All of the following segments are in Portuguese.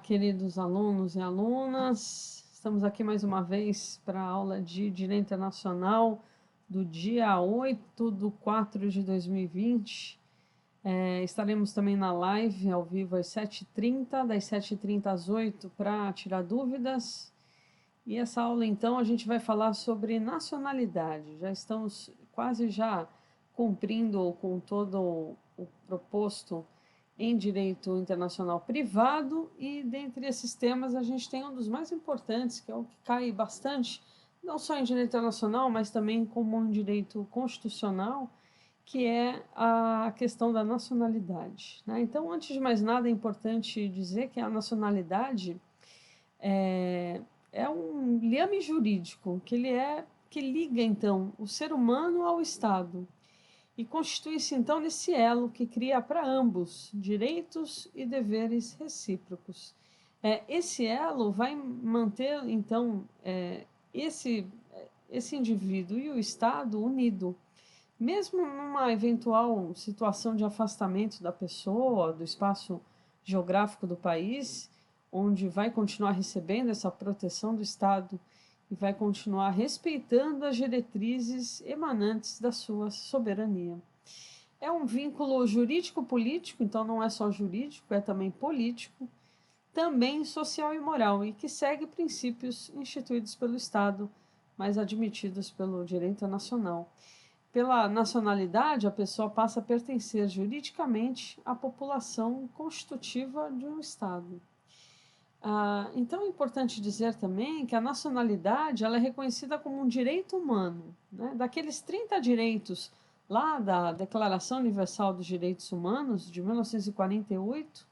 queridos alunos e alunas. Estamos aqui mais uma vez para a aula de Direito Internacional do dia 8/4/2020. Estaremos também na live ao vivo às 7h30, das 7h30 às 8h, para tirar dúvidas. E essa aula, então, a gente vai falar sobre nacionalidade. Já estamos quase já cumprindo com todo o proposto em direito internacional privado, e dentre esses temas a gente tem um dos mais importantes, que é o que cai bastante, não só em direito internacional, mas também como em direito constitucional, que é a questão da nacionalidade, né? Então, antes de mais nada, é importante dizer que a nacionalidade é um liame jurídico, que liga, então, o ser humano ao Estado, e constitui-se, então, nesse elo que cria para ambos direitos e deveres recíprocos. Esse elo vai manter, então, esse indivíduo e o Estado unido. Mesmo numa eventual situação de afastamento da pessoa, do espaço geográfico do país, onde vai continuar recebendo essa proteção do Estado e vai continuar respeitando as diretrizes emanantes da sua soberania. É um vínculo jurídico-político, então não é só jurídico, é também político, também social e moral, e que segue princípios instituídos pelo Estado, mas admitidos pelo direito nacional. Pela nacionalidade, a pessoa passa a pertencer juridicamente à população constitutiva de um Estado. Então é importante dizer também que a nacionalidade ela é reconhecida como um direito humano, né? Daqueles 30 direitos lá da Declaração Universal dos Direitos Humanos, de 1948,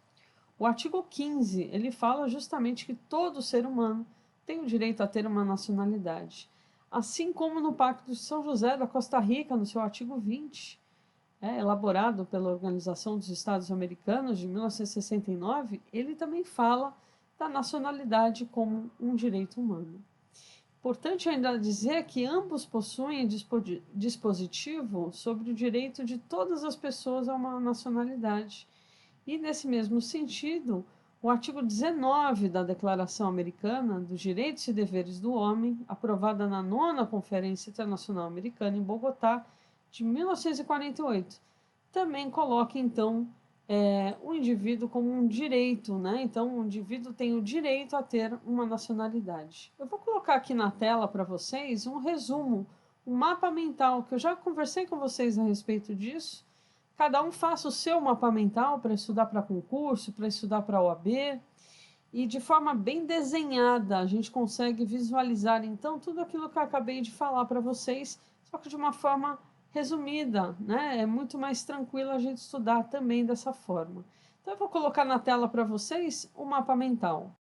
o artigo 15, ele fala justamente que todo ser humano tem o direito a ter uma nacionalidade. Assim como no Pacto de São José da Costa Rica, no seu artigo 20, elaborado pela Organização dos Estados Americanos de 1969, ele também fala da nacionalidade como um direito humano. Importante ainda dizer que ambos possuem dispositivo sobre o direito de todas as pessoas a uma nacionalidade. E, nesse mesmo sentido, o artigo 19 da Declaração Americana dos Direitos e Deveres do Homem, aprovada na 9ª Conferência Internacional Americana em Bogotá, de 1948, também coloca, então, o indivíduo como um direito, né? Então, o indivíduo tem o direito a ter uma nacionalidade. Eu vou colocar aqui na tela para vocês um resumo, um mapa mental, que eu já conversei com vocês a respeito disso. Cada um faça o seu mapa mental para estudar para concurso, para estudar para OAB, e de forma bem desenhada a gente consegue visualizar, então, tudo aquilo que eu acabei de falar para vocês, só que de uma forma resumida, né? É muito mais tranquilo a gente estudar também dessa forma. Então, eu vou colocar na tela para vocês o mapa mental.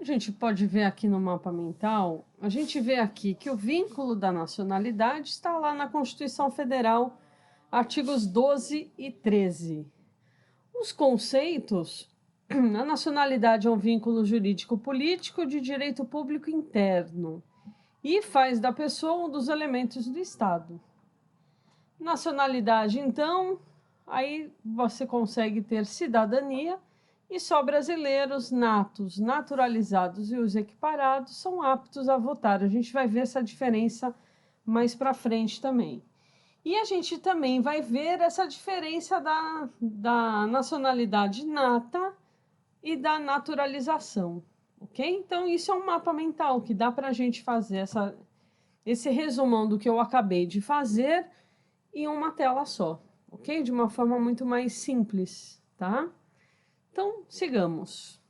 A gente pode ver aqui no mapa mental, a gente vê aqui que o vínculo da nacionalidade está lá na Constituição Federal, artigos 12 e 13. Os conceitos: a nacionalidade é um vínculo jurídico-político de direito público interno e faz da pessoa um dos elementos do Estado. Nacionalidade, então, aí você consegue ter cidadania, e só brasileiros natos, naturalizados e os equiparados são aptos a votar. A gente vai ver essa diferença mais para frente também. E a gente também vai ver essa diferença da nacionalidade nata e da naturalização, ok? Então, isso é um mapa mental que dá para a gente fazer esse resumão do que eu acabei de fazer em uma tela só, ok? De uma forma muito mais simples, tá? Então, sigamos.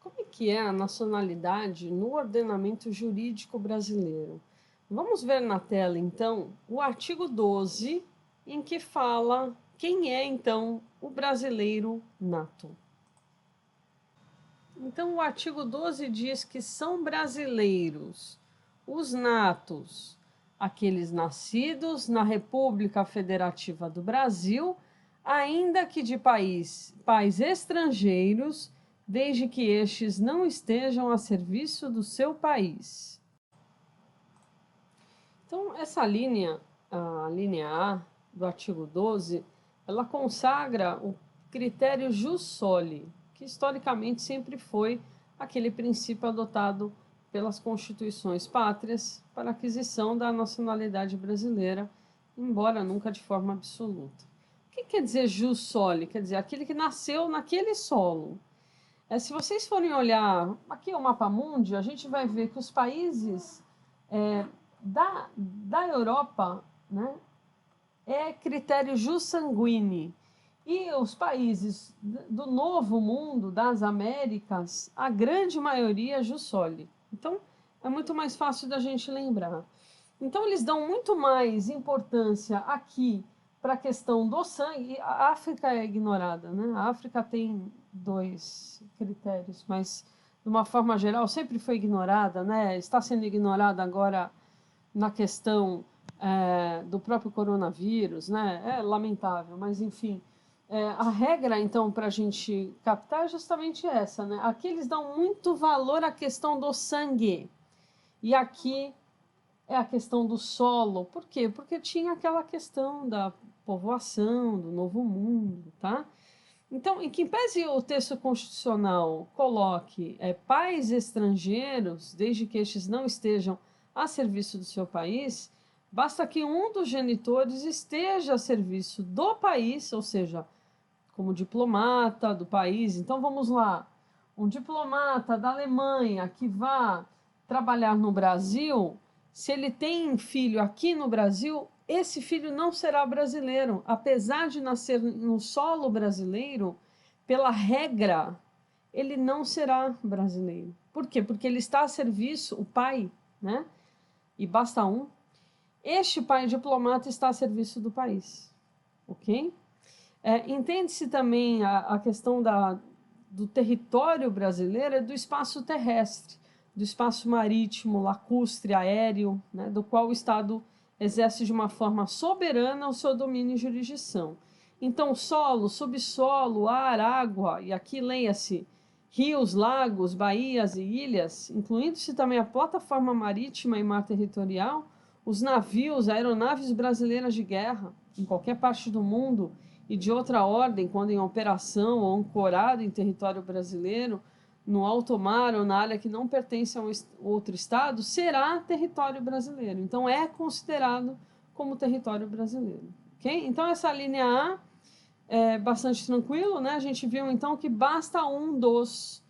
Como é que é a nacionalidade no ordenamento jurídico brasileiro? Vamos ver na tela, então, o artigo 12, em que fala quem é, então, o brasileiro nato. Então, o artigo 12 diz que são brasileiros os natos, aqueles nascidos na República Federativa do Brasil, ainda que de pais estrangeiros, desde que estes não estejam a serviço do seu país. Então, essa linha, a linha A do artigo 12, ela consagra o critério jus soli. O que historicamente sempre foi aquele princípio adotado pelas constituições pátrias para a aquisição da nacionalidade brasileira, embora nunca de forma absoluta. O que quer dizer jus soli? Quer dizer, aquele que nasceu naquele solo. Se vocês forem olhar aqui o mapa mundi, a gente vai ver que os países da Europa, né, é critério jus sanguine. E os países do Novo Mundo, das Américas, a grande maioria é jus soli. Então, é muito mais fácil da gente lembrar. Então, eles dão muito mais importância aqui para a questão do sangue. A África é ignorada, né? A África tem 2 critérios, mas, de uma forma geral, sempre foi ignorada, né? Está sendo ignorada agora na questão do próprio coronavírus, né? É lamentável, mas, enfim. A regra, então, para a gente captar é justamente essa, né? Aqui eles dão muito valor à questão do sangue. E aqui é a questão do solo. Por quê? Porque tinha aquela questão da povoação, do novo mundo, tá? Então, em que pese o texto constitucional coloque pais estrangeiros, desde que estes não estejam a serviço do seu país, basta que um dos genitores esteja a serviço do país, ou seja, como diplomata do país. Então, vamos lá. Um diplomata da Alemanha que vá trabalhar no Brasil, se ele tem filho aqui no Brasil, esse filho não será brasileiro. Apesar de nascer no solo brasileiro, pela regra, ele não será brasileiro. Por quê? Porque ele está a serviço, o pai, né? E basta um. Este pai diplomata está a serviço do país, ok? Entende-se também a questão do território brasileiro e do espaço terrestre, do espaço marítimo, lacustre, aéreo, né, do qual o Estado exerce de uma forma soberana o seu domínio e jurisdição. Então, solo, subsolo, ar, água, e aqui leia-se rios, lagos, baías e ilhas, incluindo-se também a plataforma marítima e mar territorial, os navios, aeronaves brasileiras de guerra, em qualquer parte do mundo, e de outra ordem, quando em operação ou ancorado em território brasileiro, no alto mar ou na área que não pertence a um outro estado, será território brasileiro. Então, é considerado como território brasileiro. Okay? Então, essa linha A é bastante tranquilo, né? A gente viu, então, que basta um dos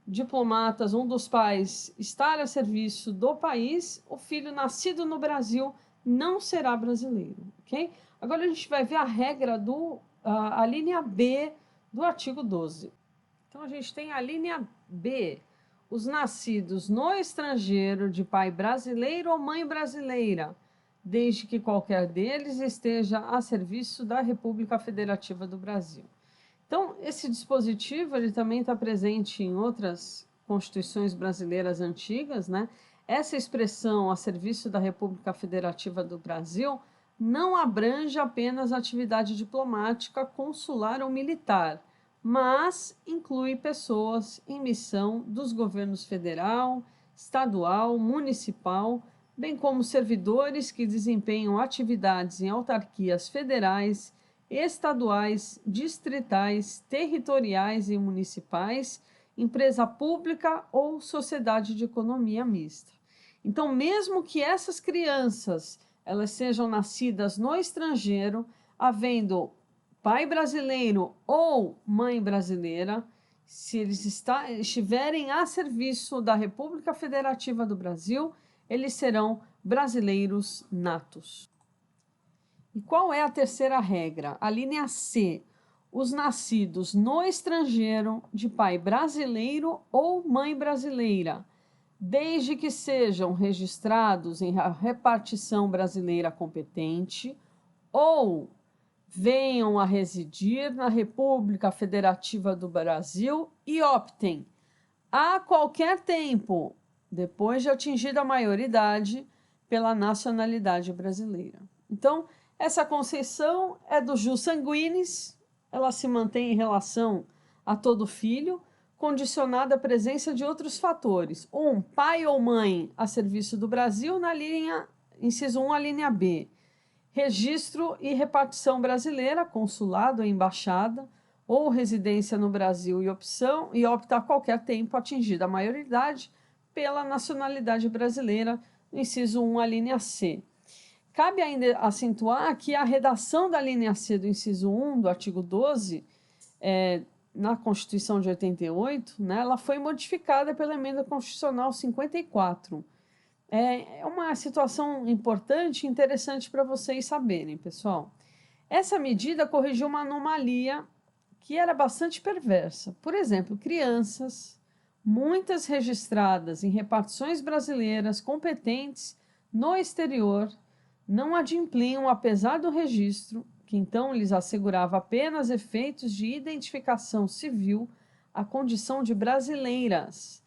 diplomatas, um dos pais, estar a serviço do país, o filho nascido no Brasil não será brasileiro. Okay? Agora, a gente vai ver a regra a linha B do artigo 12. Então, a gente tem a linha B, os nascidos no estrangeiro de pai brasileiro ou mãe brasileira, desde que qualquer deles esteja a serviço da República Federativa do Brasil. Então, esse dispositivo ele também está presente em outras constituições brasileiras antigas, né? Essa expressão a serviço da República Federativa do Brasil não abrange apenas a atividade diplomática, consular ou militar, mas inclui pessoas em missão dos governos federal, estadual, municipal, bem como servidores que desempenham atividades em autarquias federais, estaduais, distritais, territoriais e municipais, empresa pública ou sociedade de economia mista. Então, mesmo que essas crianças elas sejam nascidas no estrangeiro, havendo pai brasileiro ou mãe brasileira, se eles estiverem a serviço da República Federativa do Brasil, eles serão brasileiros natos. E qual é a terceira regra? A linha C. Os nascidos no estrangeiro de pai brasileiro ou mãe brasileira, desde que sejam registrados em repartição brasileira competente ou venham a residir na República Federativa do Brasil e optem, a qualquer tempo, depois de atingida a maioridade, pela nacionalidade brasileira. Então, essa concessão é do jus sanguinis, ela se mantém em relação a todo filho, condicionada à presença de outros fatores. Pai ou mãe a serviço do Brasil, na linha, inciso 1, a linha B. Registro e repartição brasileira, consulado ou embaixada, ou residência no Brasil e opta a qualquer tempo atingida a maioridade pela nacionalidade brasileira, no inciso 1, a linha C. Cabe ainda acentuar que a redação da linha C do inciso 1 do artigo 12, na Constituição de 88, né, ela foi modificada pela Emenda Constitucional 54. É uma situação importante e interessante para vocês saberem, pessoal. Essa medida corrigiu uma anomalia que era bastante perversa. Por exemplo, crianças, muitas registradas em repartições brasileiras competentes no exterior, não adimpliam, apesar do registro, que então lhes assegurava apenas efeitos de identificação civil, a condição de brasileiras.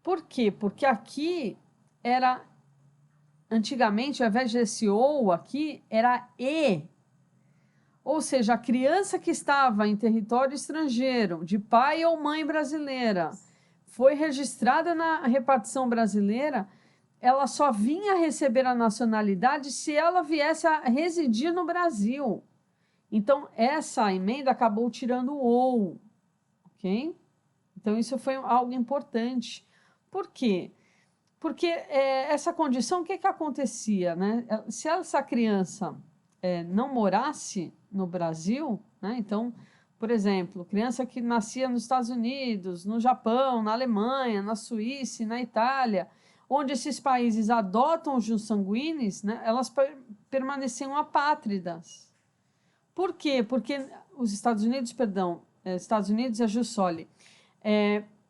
Por quê? Porque aqui era, antigamente, ao invés desse ou aqui, era e. Ou seja, a criança que estava em território estrangeiro, de pai ou mãe brasileira, foi registrada na repartição brasileira, ela só vinha receber a nacionalidade se ela viesse a residir no Brasil. Então, essa emenda acabou tirando o ou, ok? Então, isso foi algo importante. Por quê? Porque essa condição, o que acontecia, né? Se essa criança não morasse no Brasil, né? Então, por exemplo, criança que nascia nos Estados Unidos, no Japão, na Alemanha, na Suíça, na Itália, onde esses países adotam os jus sanguinis, né? Elas permaneciam apátridas. Por quê? Porque os Estados Unidos é jus soli.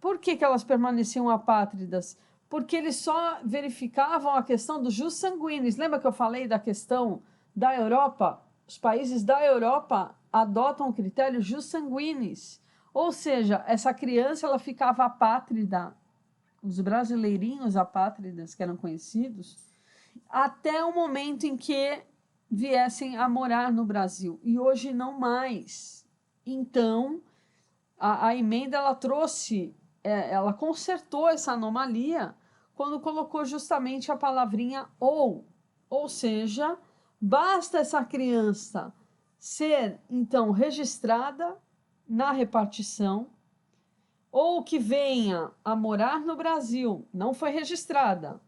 Por que elas permaneciam apátridas? Porque eles só verificavam a questão dos jus sanguinis. Lembra que eu falei da questão da Europa? Os países da Europa adotam o critério jus sanguinis. Ou seja, essa criança ela ficava apátrida, os brasileirinhos apátridas que eram conhecidos, até o momento em que viessem a morar no Brasil. E hoje não mais. Então, a emenda ela trouxe, ela consertou essa anomalia quando colocou justamente a palavrinha ou seja, basta essa criança ser, então, registrada na repartição ou que venha a morar no Brasil, não foi registrada,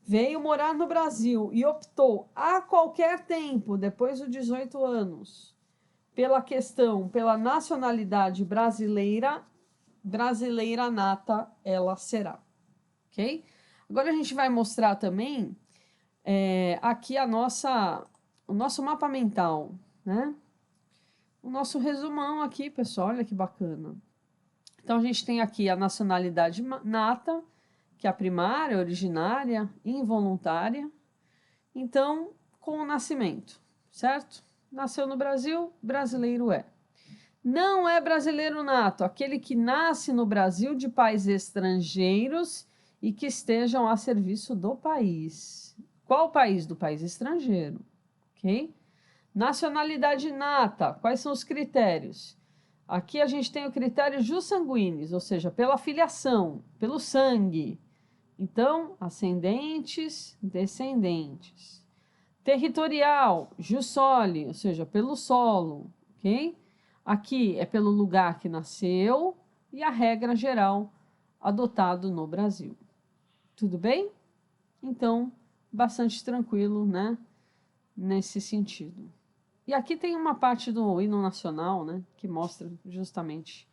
veio morar no Brasil e optou a qualquer tempo, depois dos 18 anos, pela nacionalidade brasileira nata, ela será, ok? Agora a gente vai mostrar também aqui o nosso mapa mental, né? O nosso resumão aqui, pessoal, olha que bacana. Então, a gente tem aqui a nacionalidade nata, que é a primária, originária, involuntária. Então, com o nascimento, certo? Nasceu no Brasil, brasileiro é. Não é brasileiro nato, aquele que nasce no Brasil de pais estrangeiros e que estejam a serviço do país. Qual país? Do país estrangeiro, ok? Nacionalidade nata, quais são os critérios? Aqui a gente tem o critério jus sanguinis, ou seja, pela filiação, pelo sangue. Então, ascendentes, descendentes. Territorial, jus soli, ou seja, pelo solo, ok? Aqui é pelo lugar que nasceu e a regra geral adotado no Brasil. Tudo bem? Então, bastante tranquilo, né? Nesse sentido. E aqui tem uma parte do hino nacional, né? Que mostra justamente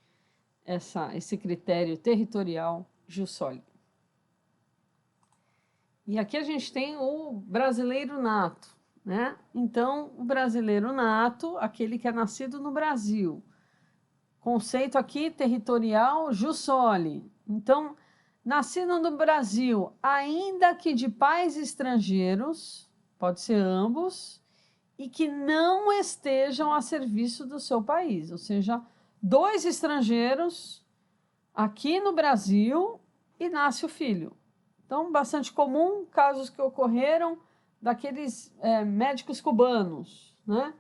esse critério territorial jus soli. E aqui a gente tem o brasileiro nato, né? Então, o brasileiro nato, aquele que é nascido no Brasil. Conceito aqui territorial jus soli. Então, nascido no Brasil, ainda que de pais estrangeiros, pode ser ambos, e que não estejam a serviço do seu país. Ou seja, 2 estrangeiros aqui no Brasil e nasce o filho. Então, bastante comum, casos que ocorreram daqueles médicos cubanos, né?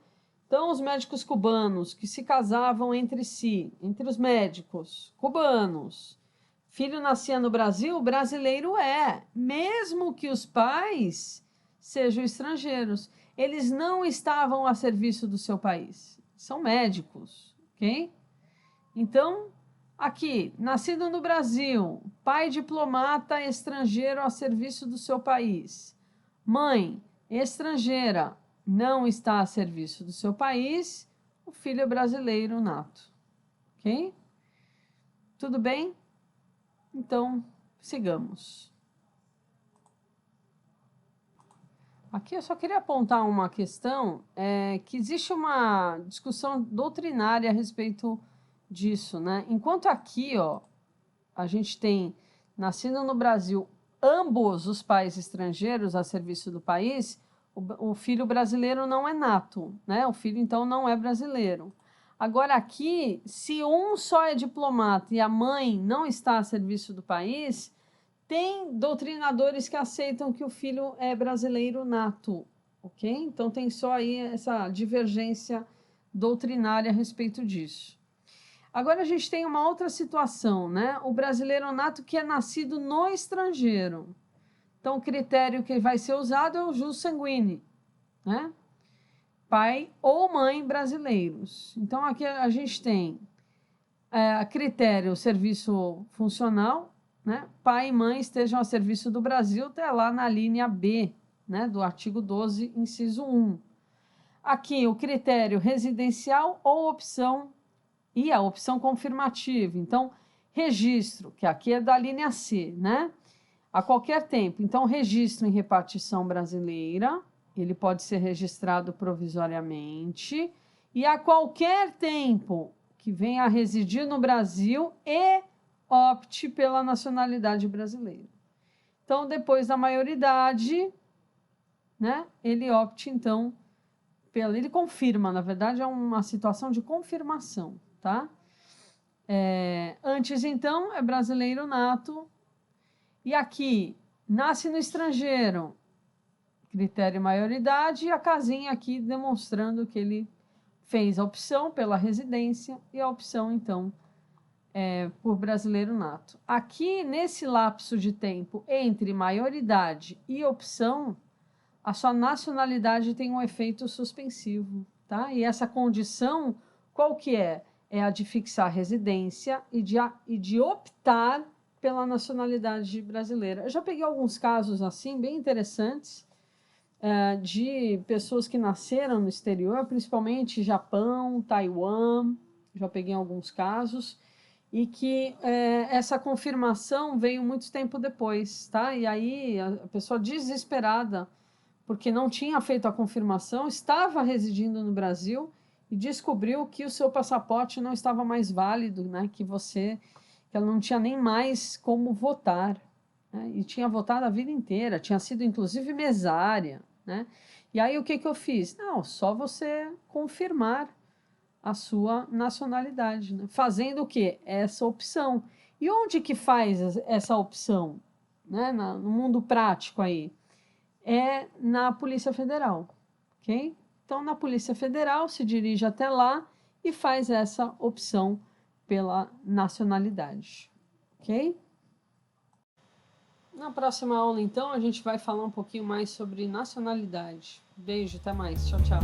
Então, os médicos cubanos que se casavam entre si, entre os médicos cubanos, filho nascia no Brasil, brasileiro mesmo que os pais sejam estrangeiros. Eles não estavam a serviço do seu país. São médicos, ok? Então, aqui, nascido no Brasil, pai diplomata estrangeiro a serviço do seu país. Mãe estrangeira, não está a serviço do seu país, o filho é brasileiro nato. Ok? Tudo bem? Então, sigamos. Aqui eu só queria apontar uma questão, que existe uma discussão doutrinária a respeito disso, né? Enquanto aqui, ó, a gente tem nascido no Brasil ambos os pais estrangeiros a serviço do país, o filho brasileiro não é nato, né? O filho, então, não é brasileiro. Agora, aqui, se um só é diplomata e a mãe não está a serviço do país, tem doutrinadores que aceitam que o filho é brasileiro nato, ok? Então, tem só aí essa divergência doutrinária a respeito disso. Agora a gente tem uma outra situação, né? O brasileiro nato que é nascido no estrangeiro. Então, o critério que vai ser usado é o jus sanguíneo, né? Pai ou mãe brasileiros. Então, aqui a gente tem critério serviço funcional, né? Pai e mãe estejam a serviço do Brasil, até lá na linha B, né? Do artigo 12, inciso 1. Aqui, o critério residencial ou opção e a opção confirmativa. Então, registro, que aqui é da linha C, né? A qualquer tempo. Então, registro em repartição brasileira, ele pode ser registrado provisoriamente, e a qualquer tempo que venha a residir no Brasil e opte pela nacionalidade brasileira. Então, depois da maioridade, né, ele opte, então, ele confirma, na verdade, é uma situação de confirmação, tá? Antes, então, é brasileiro nato. E aqui, nasce no estrangeiro, critério maioridade, e a casinha aqui demonstrando que ele fez a opção pela residência e a opção, então, por brasileiro nato. Aqui, nesse lapso de tempo entre maioridade e opção, a sua nacionalidade tem um efeito suspensivo, tá? E essa condição, qual que é? É a de fixar residência e de optar pela nacionalidade brasileira. Eu já peguei alguns casos assim, bem interessantes, de pessoas que nasceram no exterior, principalmente Japão, Taiwan, já peguei alguns casos, e que essa confirmação veio muito tempo depois, tá? E aí a pessoa desesperada, porque não tinha feito a confirmação, estava residindo no Brasil e descobriu que o seu passaporte não estava mais válido, né? Que ela não tinha nem mais como votar, né? E tinha votado a vida inteira, tinha sido inclusive mesária, né? E aí o que eu fiz? Não, só você confirmar a sua nacionalidade, né? Fazendo o quê? Essa opção. E onde que faz essa opção, né? No mundo prático aí? É na Polícia Federal, ok? Então, na Polícia Federal, se dirige até lá e faz essa opção pela nacionalidade, ok? Na próxima aula, então, a gente vai falar um pouquinho mais sobre nacionalidade. Beijo, até mais. Tchau, tchau.